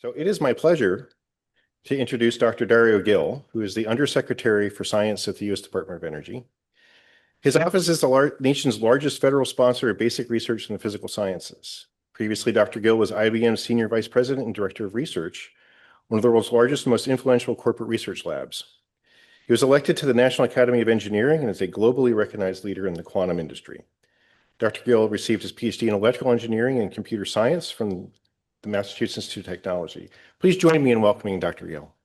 So it is my pleasure to introduce Dr. Darío Gil, who is the Undersecretary for Science at the U.S. Department of Energy. His office is the nation's largest federal sponsor of basic research in the physical sciences. Previously, Dr. Gil was IBM's Senior Vice President and Director of Research, one of the world's largest and most influential corporate research labs. He was elected to the National Academy of Engineering and is a globally recognized leader in the quantum industry. Dr. Gil received his PhD in electrical engineering and computer science from the Massachusetts Institute of Technology. Please join me in welcoming Dr. Gil.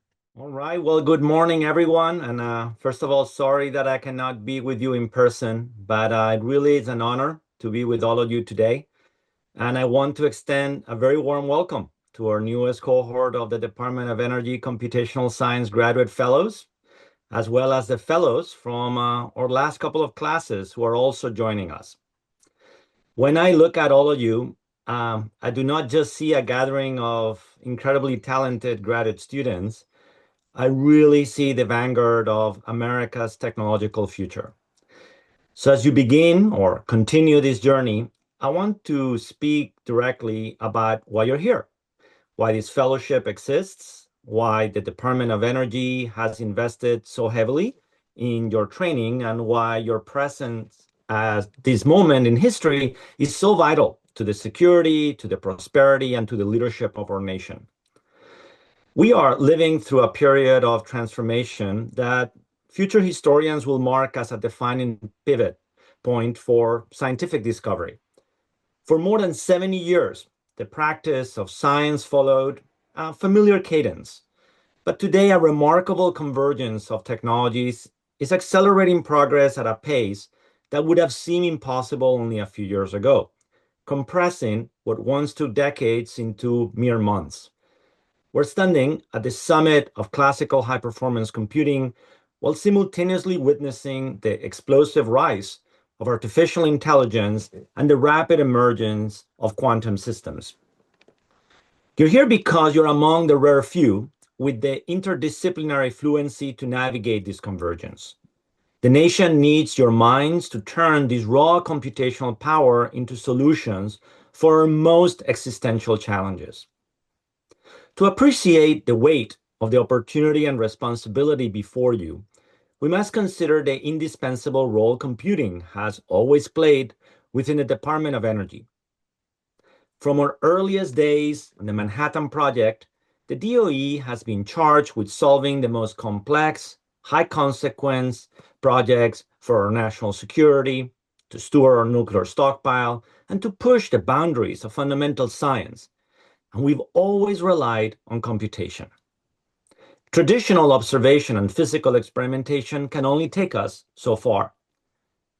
All right. Well, good morning, everyone. And first of all, sorry that I cannot be with you in person, but it really is an honor to be with all of you today. And I want to extend a very warm welcome to our newest cohort of the Department of Energy Computational Science Graduate Fellows, as well as the fellows from our last couple of classes who are also joining us. When I look at all of you, I do not just see a gathering of incredibly talented graduate students. I really see the vanguard of America's technological future. So as you begin or continue this journey, I want to speak directly about why you're here, why this fellowship exists, why the Department of Energy has invested so heavily in your training, and why your presence at this moment in history is so vital to the security, to the prosperity, and to the leadership of our nation. We are living through a period of transformation that future historians will mark as a defining pivot point for scientific discovery. For more than 70 years, the practice of science followed a familiar cadence. But today, a remarkable convergence of technologies is accelerating progress at a pace that would have seemed impossible only a few years ago, compressing what once took decades into mere months. We're standing at the summit of classical high-performance computing while simultaneously witnessing the explosive rise of artificial intelligence and the rapid emergence of quantum systems. You're here because you're among the rare few with the interdisciplinary fluency to navigate this convergence. The nation needs your minds to turn this raw computational power into solutions for our most existential challenges. To appreciate the weight of the opportunity and responsibility before you, we must consider the indispensable role computing has always played within the Department of Energy. From our earliest days in the Manhattan Project, the DOE has been charged with solving the most complex, high-consequence projects for our national security, to store our nuclear stockpile, and to push the boundaries of fundamental science. And we've always relied on computation. Traditional observation and physical experimentation can only take us so far.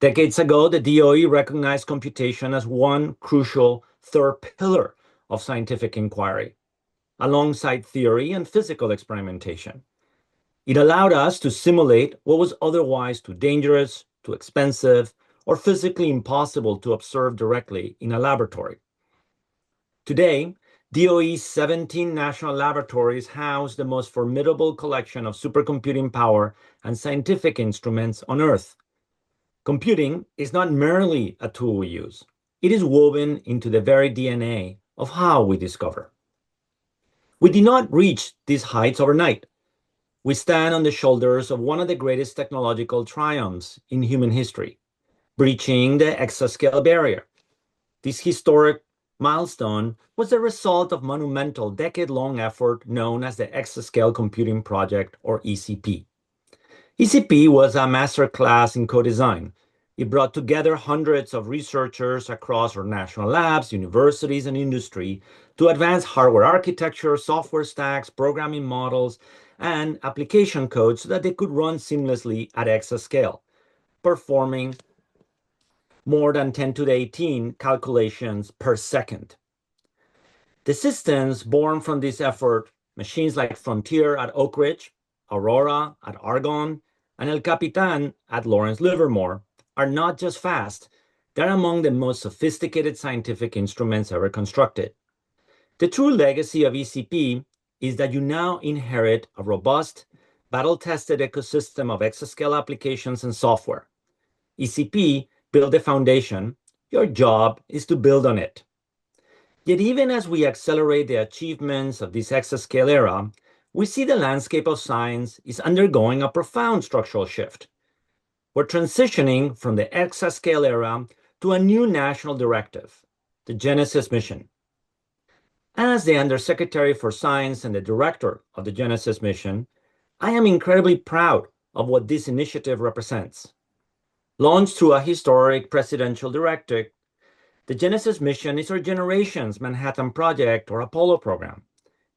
Decades ago, the DOE recognized computation as one crucial third pillar of scientific inquiry, alongside theory and physical experimentation. It allowed us to simulate what was otherwise too dangerous, too expensive, or physically impossible to observe directly in a laboratory. Today, DOE's 17 national laboratories house the most formidable collection of supercomputing power and scientific instruments on Earth. Computing is not merely a tool we use. It is woven into the very DNA of how we discover. We did not reach these heights overnight. We stand on the shoulders of one of the greatest technological triumphs in human history, breaching the exascale barrier. This historic milestone was the result of monumental decade-long effort known as the Exascale Computing Project, or ECP. ECP was a masterclass in co-design. It brought together hundreds of researchers across our national labs, universities, and industry to advance hardware architecture, software stacks, programming models, and application code so that they could run seamlessly at exascale, performing more than 10 to the 18 calculations per second. The systems born from this effort, machines like Frontier at Oak Ridge, Aurora at Argonne, and El Capitan at Lawrence Livermore, are not just fast, they're among the most sophisticated scientific instruments ever constructed. The true legacy of ECP is that you now inherit a robust, battle-tested ecosystem of exascale applications and software. ECP built the foundation. Your job is to build on it. Yet even as we accelerate the achievements of this exascale era, we see the landscape of science is undergoing a profound structural shift. We're transitioning from the exascale era to a new national directive, the Genesis mission. As the Undersecretary for Science and the director of the Genesis mission, I am incredibly proud of what this initiative represents. Launched through a historic presidential directive, the Genesis mission is our generation's Manhattan Project or Apollo program.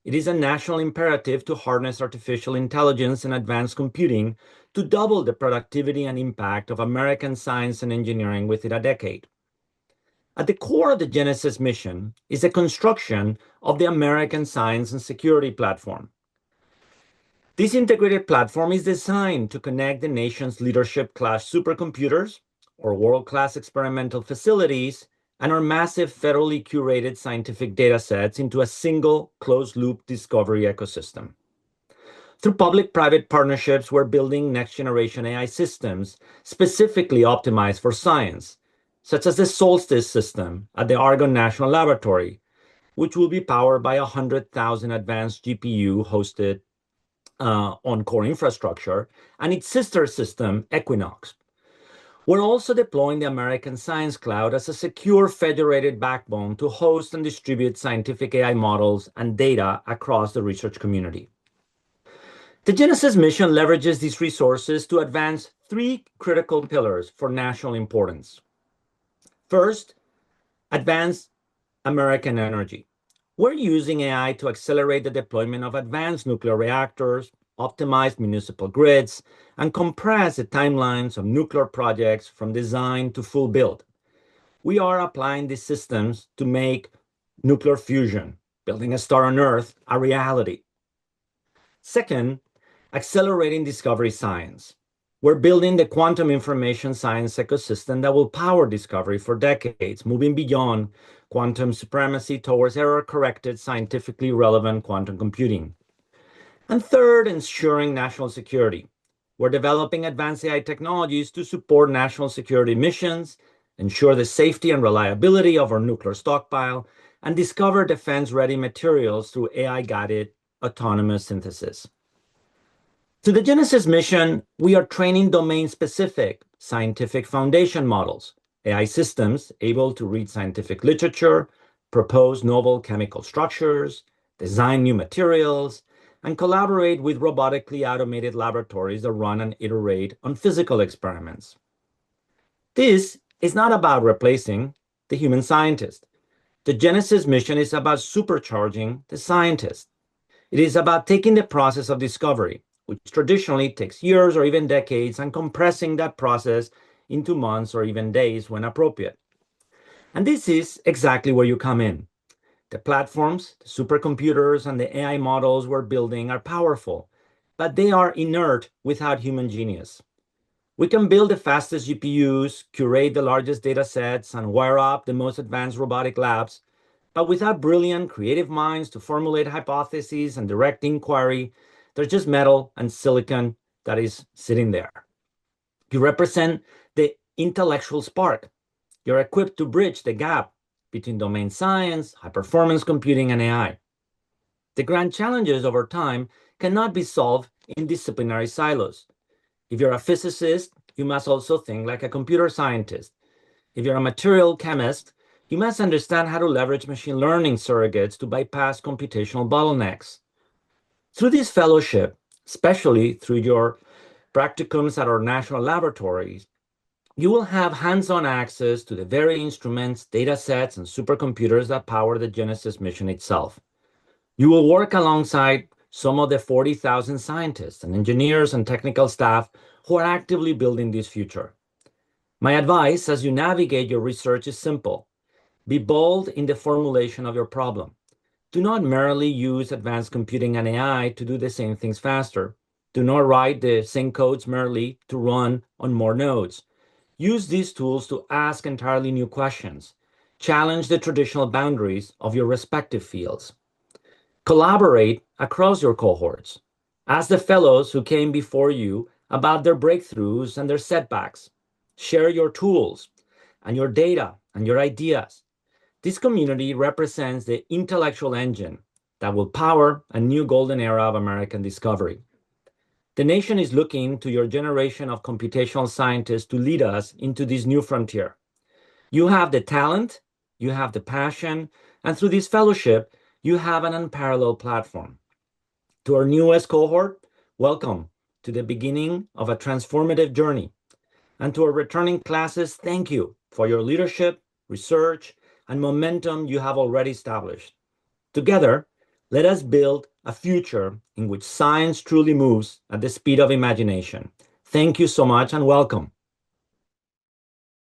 It is a national imperative to harness artificial intelligence and advanced computing to double the productivity and impact of American science and engineering within a decade. At the core of the Genesis mission is the construction of the American Science and Security Platform. This integrated platform is designed to connect the nation's leadership-class supercomputers, or world-class experimental facilities, and our massive federally curated scientific data sets into a single closed-loop discovery ecosystem. Through public-private partnerships, we're building next-generation AI systems specifically optimized for science, such as the Solstice system at the Argonne National Laboratory, which will be powered by 100,000 advanced GPU hosted on core infrastructure, and its sister system, Equinox. We're also deploying the American Science Cloud as a secure federated backbone to host and distribute scientific AI models and data across the research community. The Genesis mission leverages these resources to advance three critical pillars for national importance. First, advance American energy. We're using AI to accelerate the deployment of advanced nuclear reactors, optimize municipal grids, and compress the timelines of nuclear projects from design to full build. We are applying these systems to make nuclear fusion, building a star on Earth, a reality. Second, accelerating discovery science. We're building the quantum information science ecosystem that will power discovery for decades, moving beyond quantum supremacy towards error-corrected, scientifically relevant quantum computing. And third, ensuring national security. We're developing advanced AI technologies to support national security missions, ensure the safety and reliability of our nuclear stockpile, and discover defense-ready materials through AI-guided autonomous synthesis. To the Genesis mission, we are training domain-specific scientific foundation models, AI systems able to read scientific literature, propose novel chemical structures, design new materials, and collaborate with robotically automated laboratories that run and iterate on physical experiments. This is not about replacing the human scientist. The Genesis mission is about supercharging the scientist. It is about taking the process of discovery, which traditionally takes years or even decades, and compressing that process into months or even days when appropriate. And this is exactly where you come in. The platforms, the supercomputers, and the AI models we're building are powerful, but they are inert without human genius. We can build the fastest GPUs, curate the largest data sets, and wire up the most advanced robotic labs, but without brilliant, creative minds to formulate hypotheses and direct inquiry, there's just metal and silicon that is sitting there. You represent the intellectual spark. You're equipped to bridge the gap between domain science, high-performance computing, and AI. The grand challenges over time cannot be solved in disciplinary silos. If you're a physicist, you must also think like a computer scientist. If you're a material chemist, you must understand how to leverage machine learning surrogates to bypass computational bottlenecks. Through this fellowship, especially through your practicums at our national laboratories, you will have hands-on access to the very instruments, data sets, and supercomputers that power the Genesis mission itself. You will work alongside some of the 40,000 scientists and engineers and technical staff who are actively building this future. My advice as you navigate your research is simple. Be bold in the formulation of your problem. Do not merely use advanced computing and AI to do the same things faster. Do not write the same codes merely to run on more nodes. Use these tools to ask entirely new questions. Challenge the traditional boundaries of your respective fields. Collaborate across your cohorts. Ask the fellows who came before you about their breakthroughs and their setbacks. Share your tools and your data and your ideas. This community represents the intellectual engine that will power a new golden era of American discovery. The nation is looking to your generation of computational scientists to lead us into this new frontier. You have the talent, you have the passion, and through this fellowship, you have an unparalleled platform. To our newest cohort, welcome to the beginning of a transformative journey. And to our returning classes, thank you for your leadership, research, and momentum you have already established. Together, let us build a future in which science truly moves at the speed of imagination. Thank you so much and welcome.